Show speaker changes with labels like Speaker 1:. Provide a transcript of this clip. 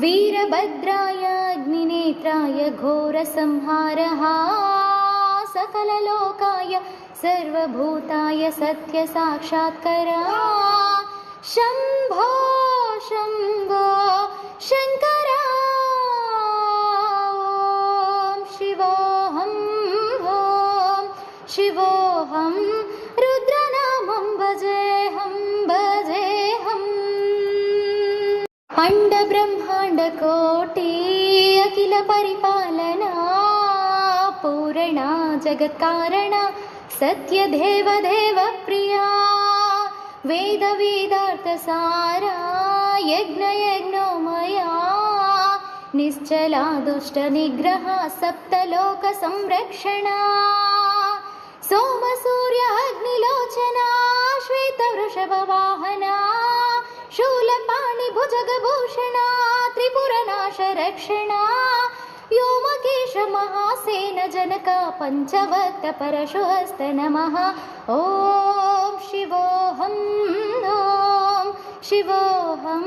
Speaker 1: वीरभद्राय अग्निनेत्राय घोरसंहारः सकललोकाय सर्वभूताय सत्यसाक्षात्करा शम्भो शम्भो शङ्कर शिवोऽहं रुद्रनामं भजेऽहं भजेऽहम् अण्डब्रह्माण्डकोटि अखिल परिपालना पूरणा जगत्कारणा सत्यदेव देवप्रिया वेदवेदार्थसारा यज्ञयज्ञोमया निश्चला दुष्टनिग्रहा सप्तलोकसंरक्षणा सोमसूर्य अग्निलोचना श्वेतवृषभवाहना शूलपाणिभुजगभूषणा त्रिपुरनाशरक्षणा व्योमकेश महासेन जनका पञ्चवक्त्र परशुहस्त नमः ॐ शिवोऽहं ॐ शिवोऽहं